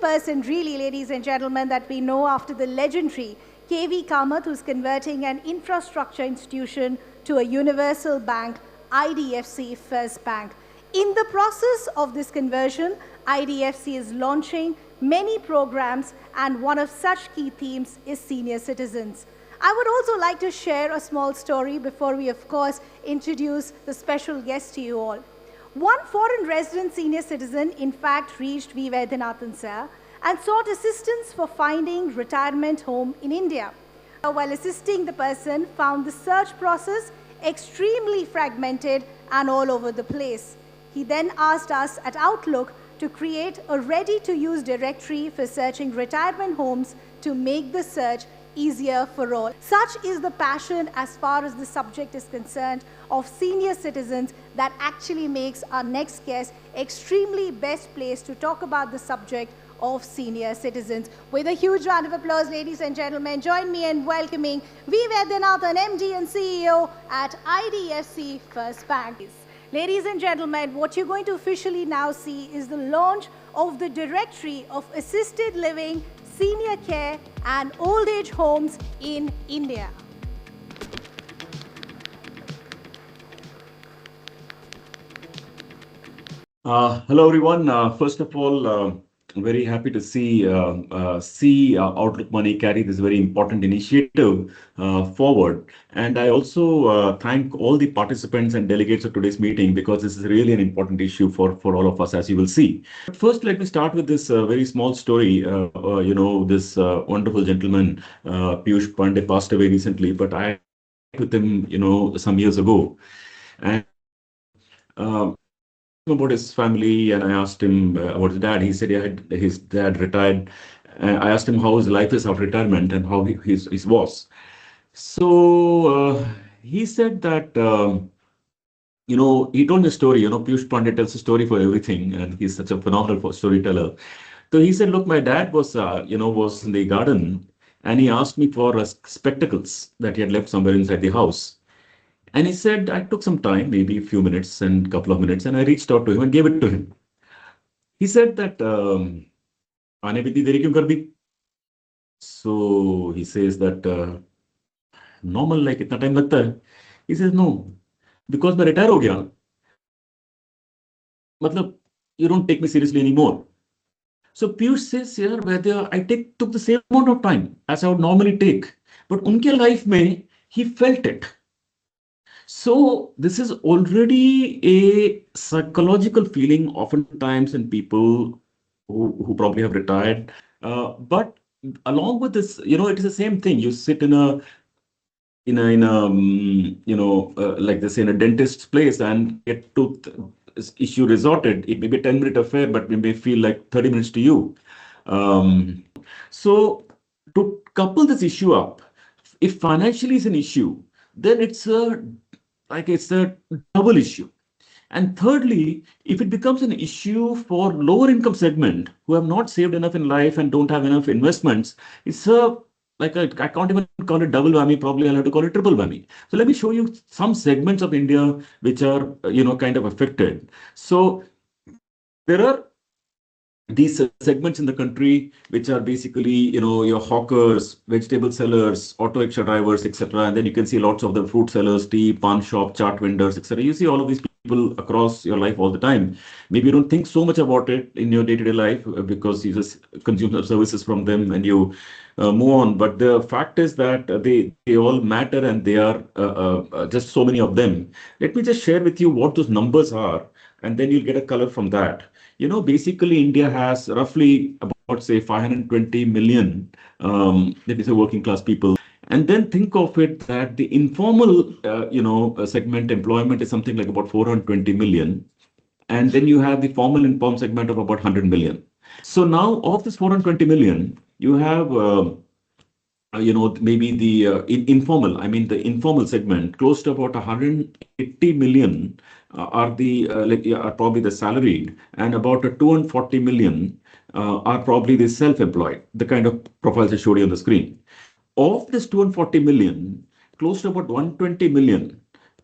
person really, ladies and gentlemen, that we know after the legendary KV Kamath, who's converting an infrastructure institution to a universal bank, IDFC First Bank. In the process of this conversion, IDFC is launching many programs, and one of such key themes is senior citizens. I would also like to share a small story before we, of course, introduce the special guest to you all. One foreign resident senior citizen, in fact, reached V. Vaidyanathan sir and sought assistance for finding retirement home in India. While assisting, the person found the search process extremely fragmented and all over the place. He then asked us at Outlook to create a ready-to-use directory for searching retirement homes to make the search easier for all. Such is the passion as far as the subject is concerned of senior citizens that actually makes our next guest extremely best placed to talk about the subject of senior citizens. With a huge round of applause, ladies and gentlemen, join me in welcoming V. Vaidyanathan, MD and CEO at IDFC First Bank. Ladies and gentlemen, what you're going to officially now see is the launch of the Directory of Assisted Living, Senior Care and Old Age Homes in India. Hello, everyone. First of all, very happy to see Outlook Money carry this very important initiative forward. And I also thank all the participants and delegates of today's meeting, because this is really an important issue for all of us, as you will see. But first, let me start with this very small story. This wonderful gentleman, Piyush Pandey, passed away recently, but I with him, some years ago. And about his family, and I asked him about his dad. He said his dad retired. I asked him how his life is after retirement and how his was. So he said that, he told me a story. Piyush Pandey tells a story for everything, and he's such a phenomenal storyteller. So he said, look, my dad was in the garden, and he asked me for spectacles that he had left somewhere inside the house. And he said, I took some time, maybe a few minutes and a couple of minutes, and I reached out to him and gave it to him. He said that, aane bhi deri kyun kar di? So he says that, normal, like itna time lagta hai. He says, no, because मैं retire हो गया. मतलब, you don't take me seriously anymore. So Piyush says here, whether I took the same amount of time as I would normally take, but unke life mein, he felt it. So this is already a psychological feeling oftentimes in people who probably have retired. But along with this, it is the same thing. You sit in a like they say, in a dentist's place and get tooth issue resorted. It may be a 10-minute affair, but it may feel like 30 minutes to you. So to couple this issue up, if financially is an issue, then it's a double issue. And thirdly, if it becomes an issue for lower income segment who have not saved enough in life and don't have enough investments, it's I can't even call it double whammy, probably I'll have to call it triple whammy. So let me show you some segments of India which are, kind of affected. So there are these segments in the country which are basically, your hawkers, vegetable sellers, auto rickshaw drivers, etc. And then you can see lots of the fruit sellers, tea, pawn shop, chaat vendors, etc. You see all of these people across your life all the time. Maybe you don't think so much about it in your day-to-day life because you just consume services from them and you move on. But the fact is that they all matter, and they are just so many of them. Let me just share with you what those numbers are, and then you'll get a color from that. Basically, India has roughly about, say, 520 million, that is, working class people. And then think of it that the informal, segment employment is something like about 420 million. And then you have the formal informed segment of about 100 million. So now of this 420 million, you have, maybe the informal, the informal segment, close to about 180 million are probably the salaried, and about 240 million are probably the self-employed, the kind of profiles I showed you on the screen. Of this 240 million, close to about 120 million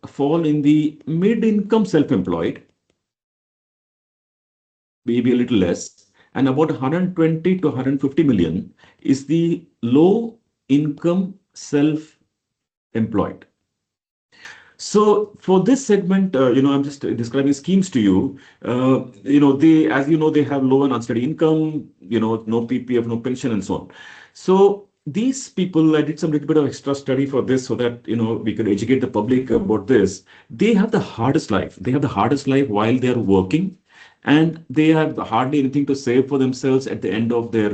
fall in the mid-income self-employed, maybe a little less, and about 120 to 150 million is the low income self-employed. So for this segment, I'm just describing schemes to you. They, as you know, they have low and unsteady income, no PPF, no pension, and so on. So these people, I did some little bit of extra study for this so that, we could educate the public about this. They have the hardest life. They have the hardest life while they are working, and they have hardly anything to save for themselves at the end of their,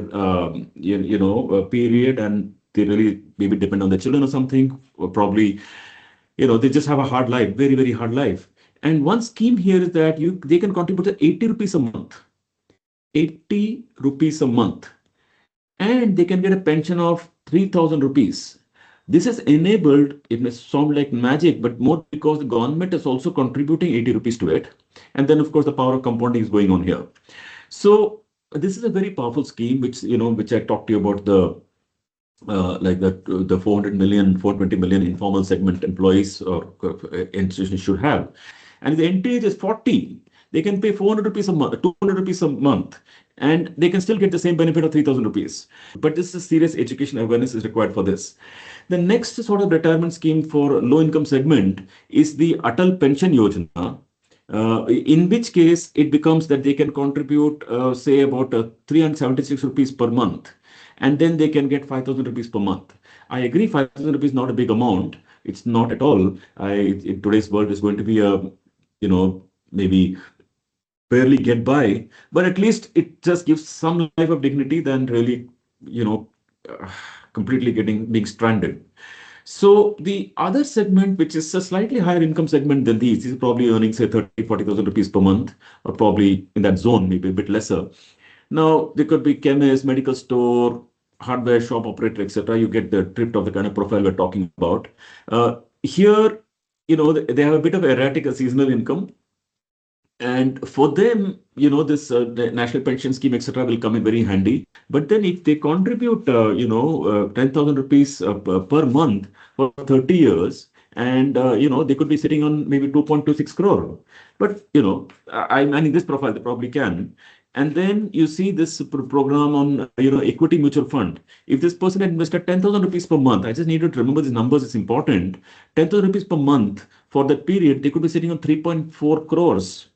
period, and they really maybe depend on their children or something, or probably they just have a hard life, very, very hard life. And one scheme here is that they can contribute 80 rupees a month, 80 rupees a month, and they can get a pension of 3,000 rupees. This is enabled, it may sound like magic, but more because the government is also contributing 80 rupees to it. And then, of course, the power of compounding is going on here. So this is a very powerful scheme, which I talked to you about, like the 400 million, 420 million informal segment employees or institutions should have. And if the entry age is 40, they can pay 400 rupees a month, 200 rupees a month, and they can still get the same benefit of 3,000 rupees. But this is serious education awareness is required for this. The next sort of retirement scheme for low income segment is the Atal Pension Yojana, in which case it becomes that they can contribute, say, about 376 rupees per month, and then they can get 5,000 rupees per month. I agree, 5,000 rupees is not a big amount. It's not at all. In today's world, is going to be maybe barely get by, but at least it just gives some life of dignity than really, you know, uh, completely being stranded. So the other segment, which is a slightly higher income segment than these is probably earning, say, 30, 40,000 rupees per month, or probably in that zone, maybe a bit lesser. Now, there could be chemist, medical store, hardware shop operator, etc. You get the drift of the kind of profile we're talking about. Here, they have a bit of erratic seasonal income. And for them, this the national pension scheme, etc., will come in very handy. But then if they contribute, 10,000 rupees per month for 30 years, and, they could be sitting on maybe 2.26 crore. But, I mean, in this profile, they probably can. And then you see this program on, equity mutual fund. If this person had invested 10,000 rupees per month, I just need to remember these numbers, it's important. 10,000 rupees per month for that period, they could be sitting on 3.4 crores.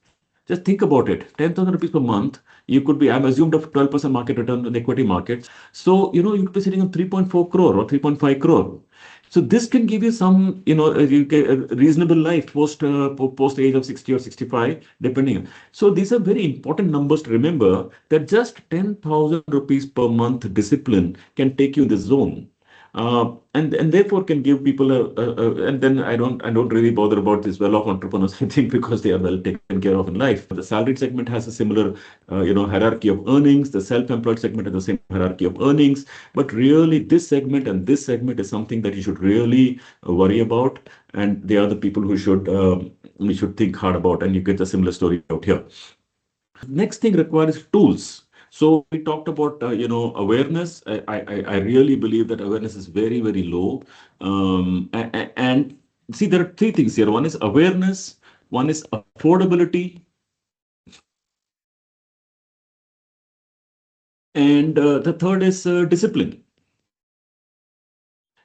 Just think about it. 10,000 rupees per month, you could be, I'm assumed of 12% market return on the equity markets. So, you could be sitting on 3.4 crore or 3.5 crore. So this can give you some, you get a reasonable life post age of 60 or 65, depending. So these are very important numbers to remember, that just 10,000 rupees per month discipline can take you in this zone. And therefore can give people and then I don't really bother about these well-off entrepreneurs, I think, because they are well taken care of in life. The salaried segment has a similar hierarchy of earnings. The self-employed segment has the same hierarchy of earnings. But really, this segment and this segment is something that you should really worry about, and they are the people who we should think hard about, and you get a similar story out here. Next thing requires tools. So we talked about, awareness. I really believe that awareness is very, very low. And see, there are three things here. One is awareness, one is affordability, and the third is discipline.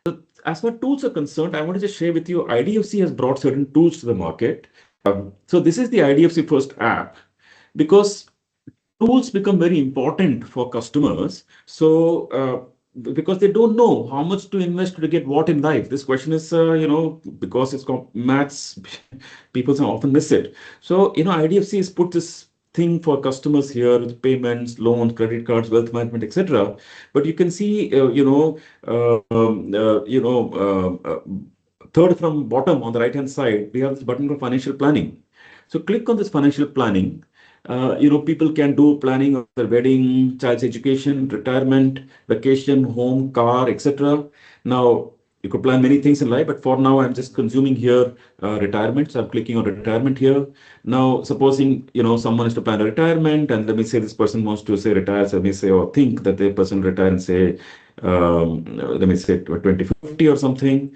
So as far as tools are concerned, I want to just share with you, IDFC has brought certain tools to the market. So this is the IDFC First app, because tools become very important for customers. So, because they don't know how much to invest to get what in life. This question is, because it's maths, people often miss it. So, IDFC has put this thing for customers here with payments, loans, credit cards, wealth management, etc. But you can see, third from bottom on the right hand side, we have this button for financial planning. So click on this financial planning. People can do planning of their wedding, child's education, retirement, vacation, home, car, etc. Now, you could plan many things in life, but for now, I'm just consuming here retirement. So I'm clicking on retirement here. Now, supposing, someone is to plan a retirement, and let me say this person wants to say retire. So let me say, or think that the person retire and say, let me say 2050 or something,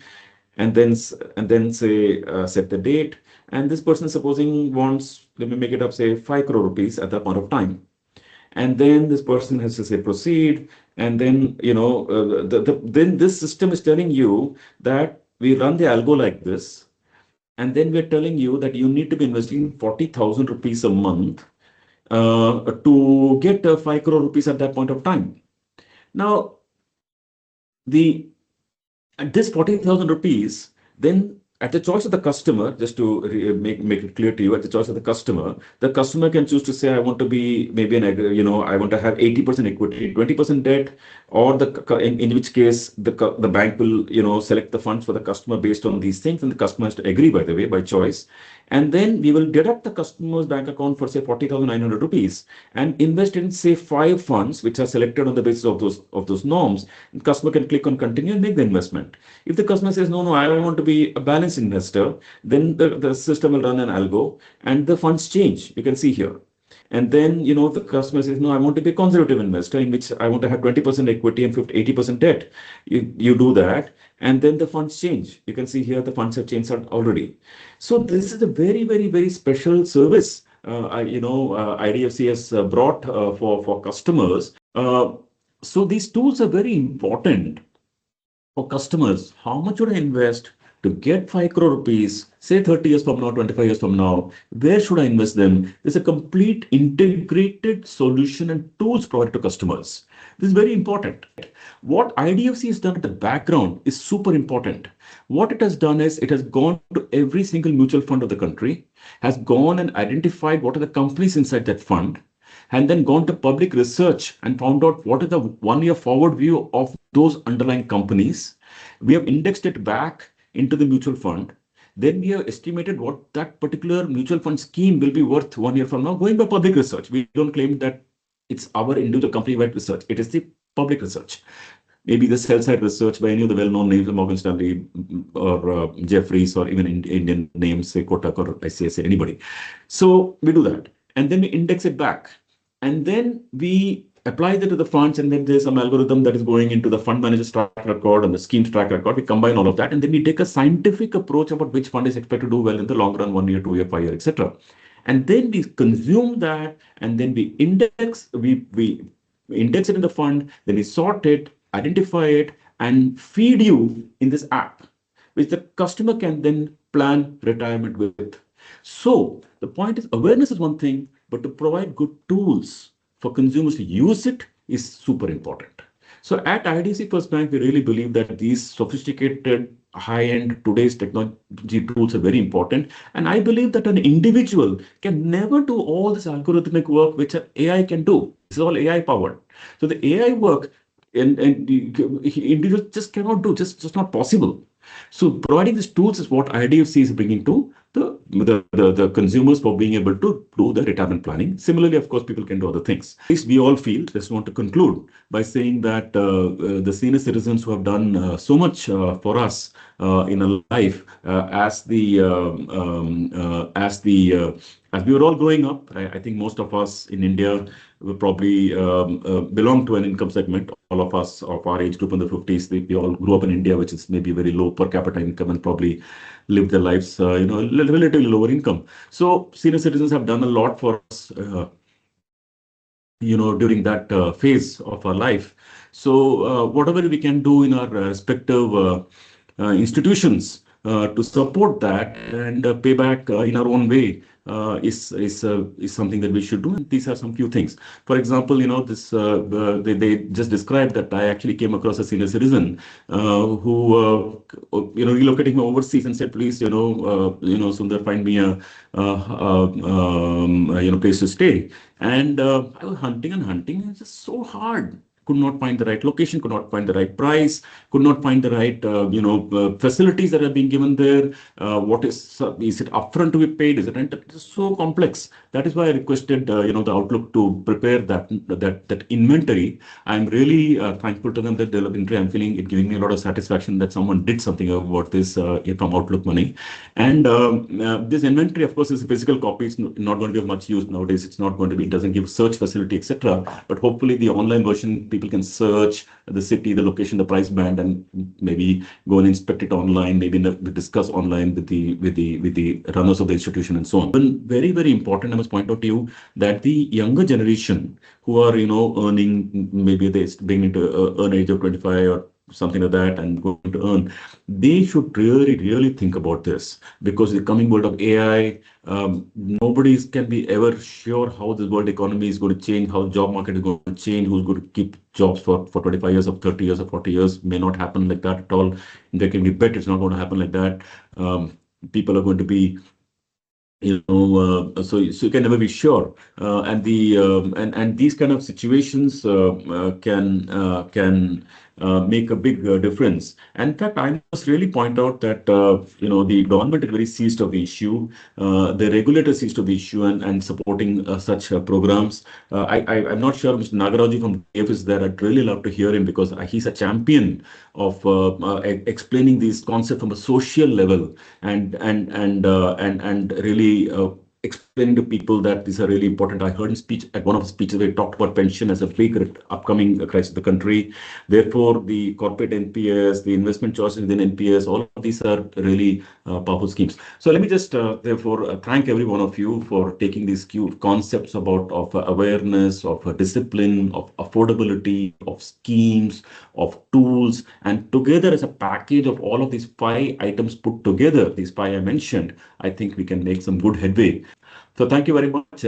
and then say set the date. And this person, supposing, wants, let me make it up, say 5 crore rupees at that point of time. and then this person has to say proceed, and then then this system is telling you that we run the algo like this, and then we're telling you that you need to be investing 40,000 rupees a month to get 5 crore rupees at that point of time. Now, the and this 40,000 rupees, then at the choice of the customer, just to make it clear to you, at the choice of the customer can choose to say, I want to be maybe I want to have 80% equity, 20% debt, or in which case the bank will, select the funds for the customer based on these things, and the customer has to agree, by the way, by choice. And then we will deduct the customer's bank account for say 40,900 rupees and invest in say 5 funds which are selected on the basis of those norms. The customer can click on continue and make the investment. If the customer says, no, I want to be a balanced investor, then the system will run an algo and the funds change. You can see here. And then, the customer says, no, I want to be a conservative investor in which I want to have 20% equity and 80% debt. You do that. And then the funds change. You can see here the funds have changed already. So this is a very, very, very special service. IDFC has brought for customers. So these tools are very important for customers. How much should I invest to get 5 crore rupees, say 30 years from now, 25 years from now? Where should I invest them? There's a complete integrated solution and tools provided to customers. This is very important. What IDFC has done at the background is super important. What it has done is it has gone to every single mutual fund of the country, has gone and identified what are the companies inside that fund, and then gone to public research and found out what is the 1 year forward view of those underlying companies. We have indexed it back into the mutual fund. Then we have estimated what that particular mutual fund scheme will be worth 1 year from now, going by public research. We don't claim that it's our individual company-wide research. It is the public research. Maybe the sell-side research by any of the well-known names, Morgan Stanley or Jefferies, or even Indian names, say Kotak or ICICI, anybody. So we do that. And then we index it back. And then we apply that to the funds, and then there's some algorithm that is going into the fund manager's track record and the scheme's track record. We combine all of that, and then we take a scientific approach about which fund is expected to do well in the long run, 1 year, 2 year, 5 year, etc. And then we consume that, and then we index it in the fund, then we sort it, identify it, and feed you in this app, which the customer can then plan retirement with. So the point is, awareness is one thing, but to provide good tools for consumers to use it is super important. So at IDC First Bank, we really believe that these sophisticated, high-end today's technology tools are very important. And I believe that an individual can never do all this algorithmic work which an AI can do. This is all AI powered. So the AI work and individuals just cannot do, just not possible. So providing these tools is what IDFC is bringing to the consumers for being able to do the retirement planning. Similarly, of course, people can do other things. At least we all feel, just want to conclude by saying that the senior citizens who have done so much for us in a life as we were all growing up, I think most of us in India will probably belong to an income segment. All of us of our age group in the 50s, we all grew up in India, which is maybe very low per capita income, and probably lived their lives, relatively lower income. So senior citizens have done a lot for us, during that phase of our life. So whatever we can do in our respective institutions to support that and pay back in our own way is something that we should do. And these are some few things. For example, this they just described that I actually came across a senior citizen who relocating from overseas and said, please, Sundar, find me a place to stay. And I was hunting and hunting. It's just so hard. Could not find the right location, could not find the right price, could not find the right facilities that are being given there. What is it upfront to be paid? Is it rent? It's so complex. That is why I requested the Outlook to prepare that inventory. I'm really thankful to them that they have inventory. I'm feeling it giving me a lot of satisfaction that someone did something about this from Outlook money. And this inventory, of course, is a physical copy. It's not going to be of much use nowadays. It's not going to be. It doesn't give search facility, etc. But hopefully, the online version people can search the city, the location, the price band, and maybe go and inspect it online, maybe discuss online with the runners of the institution and so on. And very, very important, I must point out to you that the younger generation who are, earning, maybe they beginning to earn age of 25 or something like that and going to earn, they should really, really think about this, because the coming world of AI, nobody can be ever sure how this world economy is going to change, how the job market is going to change, who's going to keep jobs for 25 years or 30 years or 40 years. May not happen like that at all. There can be bet it's not going to happen like that. People are going to be, so you can never be sure, and these kind of situations can make a big difference. And in fact, I must really point out that the government is very seized of the issue, the regulator seized of the issue, and supporting such programs. I'm not sure Mr. Nagaraji from DF is there. I'd really love to hear him, because he's a champion of explaining these concepts from a social level, and really explaining to people that these are really important. I heard him speech at one of his speeches where he talked about pension as a big upcoming crisis of the country. Therefore, the corporate NPS, the investment choices within NPS, all of these are really powerful schemes. So let me just therefore thank every one of you for taking these concepts of awareness, of discipline, of affordability, of schemes, of tools, and together as a package of all of these 5 items put together, these 5 I mentioned, I think we can make some good headway. So thank you very much.